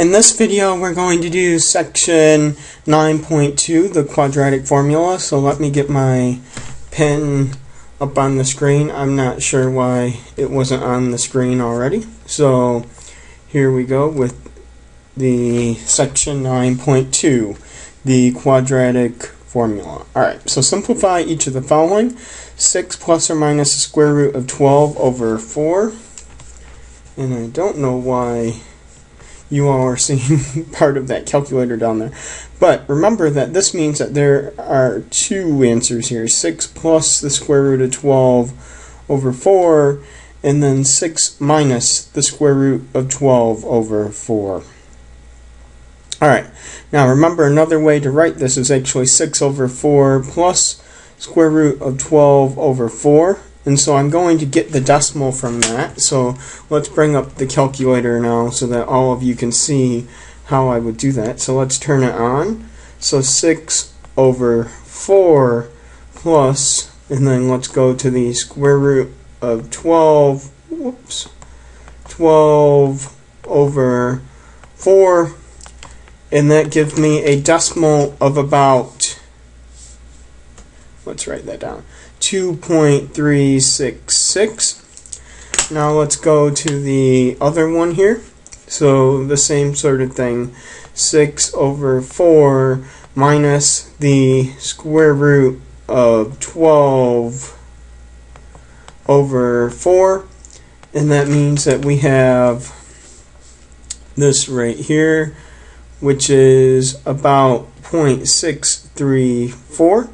In this video, we're going to do section 9.2, the quadratic formula. So let me get my pen up on the screen. I'm not sure why it wasn't on the screen already. So here we go with the section 9.2, the quadratic formula. Alright, so simplify each of the following. 6 plus or minus the square root of 12 over 4. And I don't know why you all are seeing part of that calculator down there. But remember that this means that there are two answers here. 6 plus the square root of 12 over 4, and then 6 minus the square root of 12 over 4. Alright, now remember another way to write this is actually 6 over 4 plus square root of 12 over 4. And so I'm going to get the decimal from that. So let's bring up the calculator now so that all of you can see how I would do that. So let's turn it on. So 6 over 4 plus, and then let's go to the square root of 12, 12 over 4, and that gives me a decimal of about, let's write that down, 2.366. Now let's go to the other one here. So the same sort of thing. 6 over 4 minus the square root of 12 over 4. And that means that we have this right here, which is about 0.634.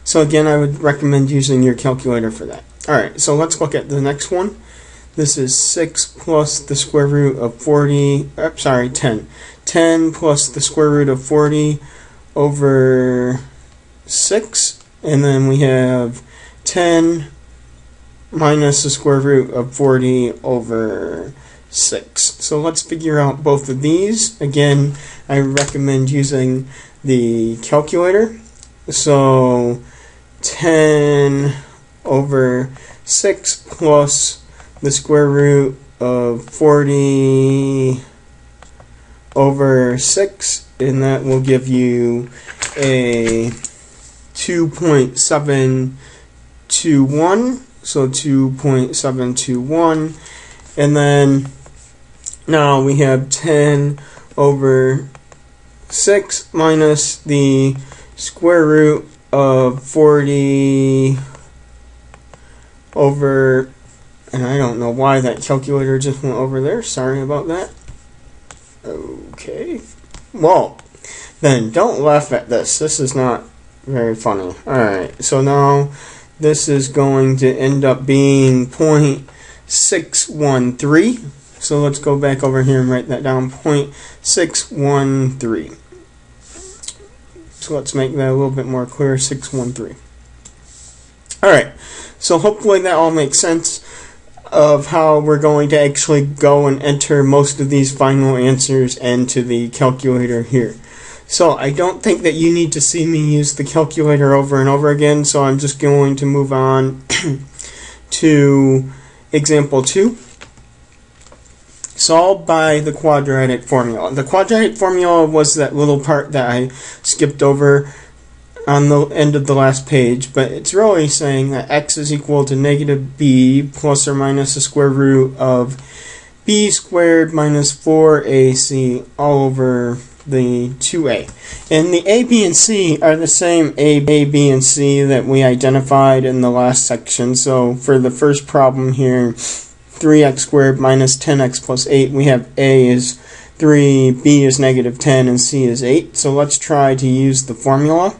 So again, I would recommend using your calculator for that. Alright, so let's look at the next one. This is 6 plus the square root of 10. 10 plus the square root of 40 over 6. And then we have 10 minus the square root of 40 over 6. So let's figure out both of these. Again, I recommend using the calculator. So 10 over 6 plus the square root of 40 over 6, and that will give you a 2.721. So 2.721, and then now we have 10 over 6 minus the square root of 40 over, and I don't know why that calculator just went over there. Sorry about that. Okay. Well, then don't laugh at this. This is not very funny. Alright, so now this is going to end up being 0.613. So let's go back over here and write that down. 0.613. So let's make that a little bit more clear. 613. Alright, so hopefully that all makes sense of how we're going to actually go and enter most of these final answers into the calculator here. So I don't think that you need to see me use the calculator over and over again, so I'm just going to move on to example 2. Solved by the quadratic formula. The quadratic formula was that little part that I skipped over on the end of the last page, but it's really saying that x is equal to negative b plus or minus the square root of b squared minus 4ac all over the 2a. And the a, b, and c are the same a, b, and c that we identified in the last section. So for the first problem here, 3x squared minus 10x plus 8, we have a is 3, b is negative 10, and c is 8. So let's try to use the formula.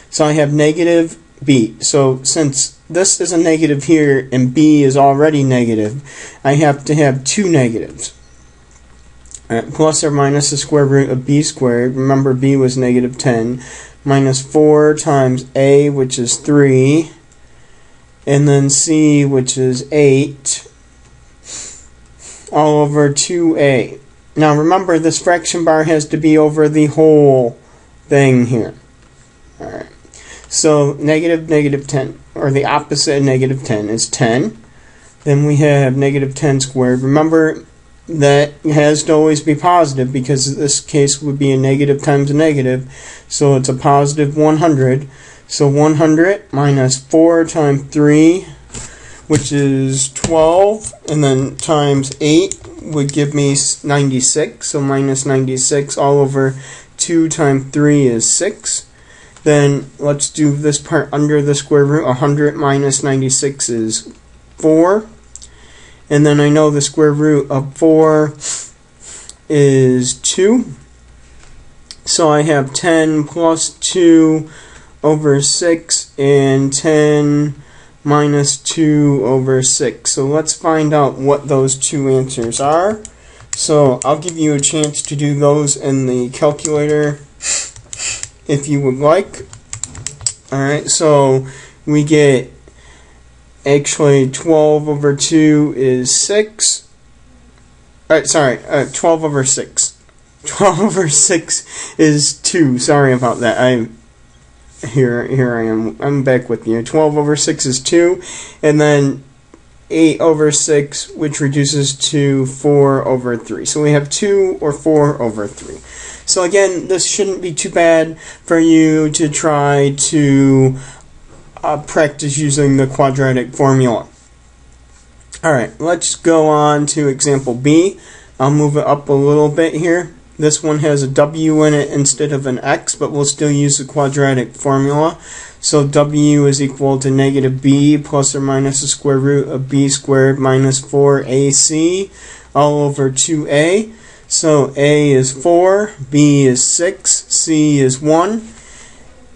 So I have negative b. So since this is a negative here and b is already negative, I have to have two negatives. Plus or minus the square root of b squared. Remember b was negative 10. Minus 4 times a, which is 3. And then c, which is 8. All over 2a. Now remember, this fraction bar has to be over the whole thing here. Alright. So negative 10, or the opposite of negative 10 is 10. Then we have negative 10 squared. Remember, that has to always be positive, because this case would be a negative times a negative, so it's a positive 100. So 100 minus 4 times 3, which is 12, and then times 8 would give me 96, so minus 96 all over 2 times 3 is 6. Then let's do this part under the square root. 100 minus 96 is 4. And then I know the square root of 4 is 2. So I have 10 plus 2 over 6 and 10 minus 2 over 6. So let's find out what those two answers are. So I'll give you a chance to do those in the calculator if you would like. Alright, so we get actually 12 over 2 is 6. Alright, sorry, 12 over 6. 12 over 6 is 2. Sorry about that. Here I am. I'm back with you. 12 over 6 is 2. And then 8 over 6, which reduces to 4 over 3. So we have 2 or 4 over 3. So again, this shouldn't be too bad for you to try to practice using the quadratic formula. Alright, let's go on to example B. I'll move it up a little bit here. This one has a W in it instead of an X, but we'll still use the quadratic formula. So W is equal to negative B plus or minus the square root of B squared minus 4AC all over 2A. So A is 4, B is 6, C is 1.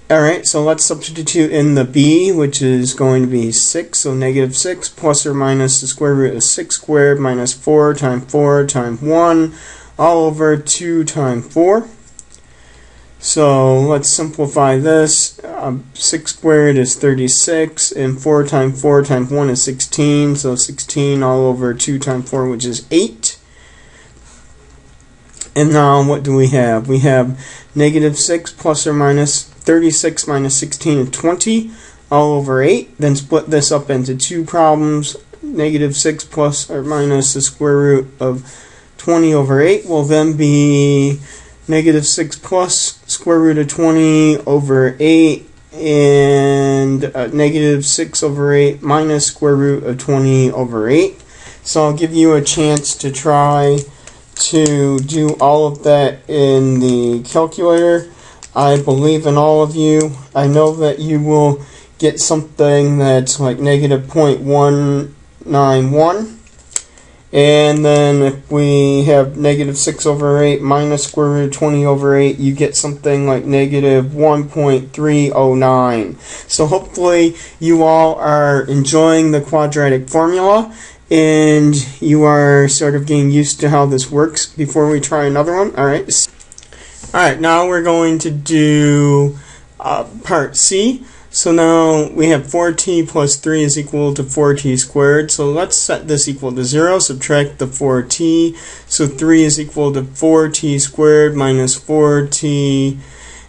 Alright, so let's substitute in the B, which is going to be 6. So negative 6 plus or minus the square root of 6 squared minus 4 times 1 all over 2 times 4. So let's simplify this. 6 squared is 36, and 4 times 1 is 16. So 16 all over 2 times 4, which is 8. And now what do we have? We have negative 6 plus or minus 36 minus 16 is 20 all over 8. Then split this up into two problems. Negative 6 plus or minus the square root of 20 over 8 will then be negative 6 plus square root of 20 over 8 and negative 6 over 8 minus square root of 20 over 8. So I'll give you a chance to try to do all of that in the calculator. I believe in all of you. I know that you will get something that's like negative 0.191. And then if we have negative 6 over 8 minus square root of 20 over 8, you get something like negative 1.309. So hopefully you all are enjoying the quadratic formula, and you are sort of getting used to how this works before we try another one. Alright, now we're going to do part C. So now we have 4t plus 3 is equal to 4t squared. So let's set this equal to 0. Subtract the 4t. So 3 is equal to 4t squared minus 4t.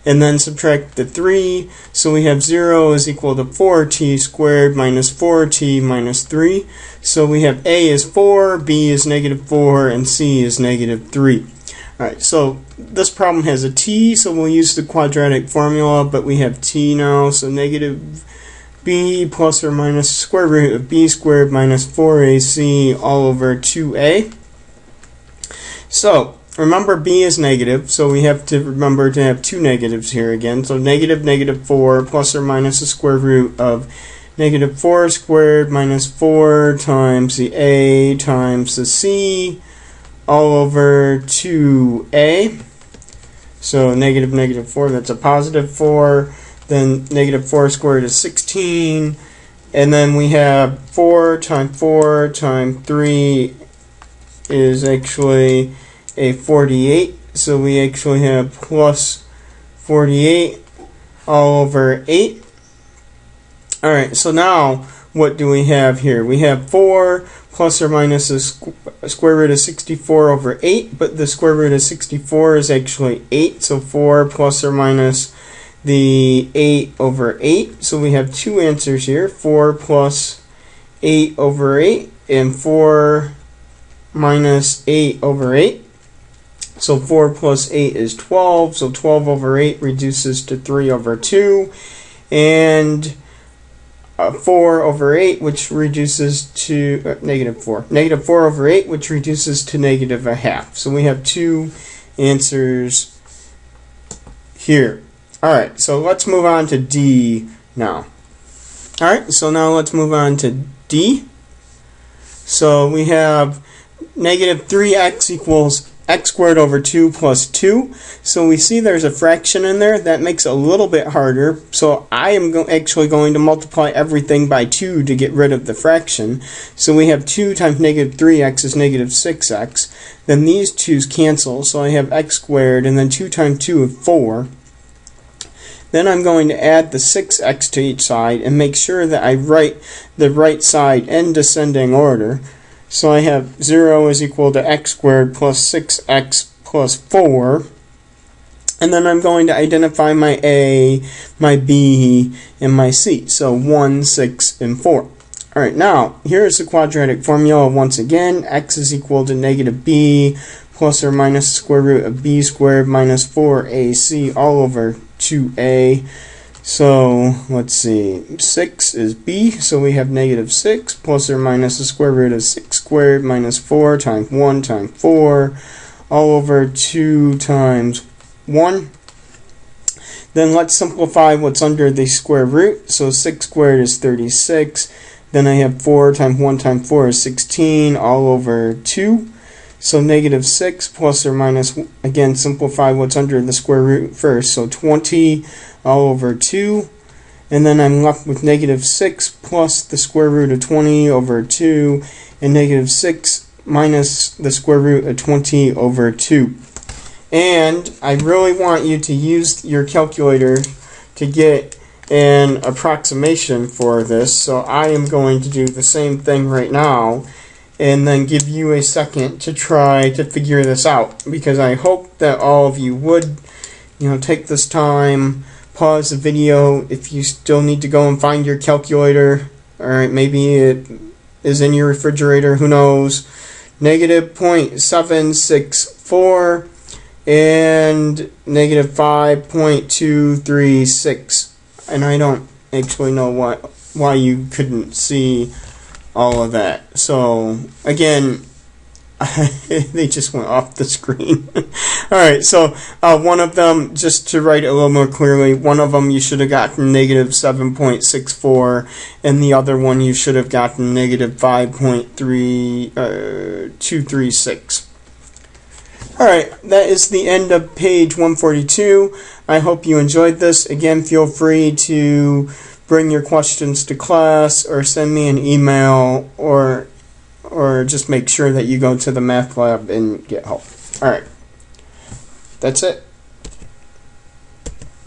And then subtract the 3. So we have 0 is equal to 4t squared minus 4t minus 3. So we have A is 4, B is negative 4, and C is negative 3. Alright, so this problem has a t, so we'll use the quadratic formula, but we have t now, so negative b plus or minus square root of b squared minus 4ac all over 2a. So remember b is negative, so we have to remember to have two negatives here again. So negative 4 plus or minus the square root of negative 4 squared minus 4 times the a times the c all over 2a. So negative 4, that's a positive 4. Then negative 4 squared is 16. And then we have 4 times 3 is actually a 48. So we actually have plus 48 all over 8. Alright, so now what do we have here? We have 4 plus or minus the square root of 64 over 8, but the square root of 64 is actually 8, so 4 plus or minus the 8 over 8. So we have two answers here, 4 plus 8 over 8, and 4 minus 8 over 8. So 4 plus 8 is 12. So 12 over 8 reduces to 3 over 2. And 4 over 8, which reduces to negative 4. Negative 4 over 8, which reduces to negative a half. So we have two answers here. Alright, so let's move on to D now. Alright, so now let's move on to D. So we have negative 3x equals x squared over 2 plus 2. So we see there's a fraction in there. That makes it a little bit harder. So I am actually going to multiply everything by 2 to get rid of the fraction. So we have 2 times negative 3x is negative 6x. Then these 2's cancel. So I have x squared, and then 2 times 2 is 4. Then I'm going to add the 6x to each side and make sure that I write the right side in descending order. So I have 0 is equal to x squared plus 6x plus 4. And then I'm going to identify my A, my B, and my C. So 1, 6, and 4. Alright, now here's the quadratic formula once again. X is equal to negative b plus or minus the square root of b squared minus 4ac all over 2a. So let's see, 6 is b, so we have negative 6 plus or minus the square root of 6 squared minus 4 times 1 times 4 all over 2 times 1. Then let's simplify what's under the square root. So 6 squared is 36. Then I have 4 times 1 times 4 is 16 all over 2. So negative 6 plus or minus, again, simplify what's under the square root first. So 20 all over 2. And then I'm left with negative 6 plus the square root of 20 over 2. And negative 6 minus the square root of 20 over 2. And I really want you to use your calculator to get an approximation for this. So I am going to do the same thing right now, and then give you a second to try to figure this out, because I hope that all of you would, take this time, pause the video if you still need to go and find your calculator. Alright, maybe it is in your refrigerator, who knows. Negative 0.764 and negative 5.236. And I don't actually know why you couldn't see all of that. So again, they just went off the screen. Alright, so one of them, just to write it a little more clearly, one of them you should have gotten negative 7.64, and the other one you should have gotten negative 5.236. Alright, that is the end of page 142. I hope you enjoyed this. Again, feel free to bring your questions to class, or send me an email, or just make sure that you go to the math lab and get help. Alright, that's it.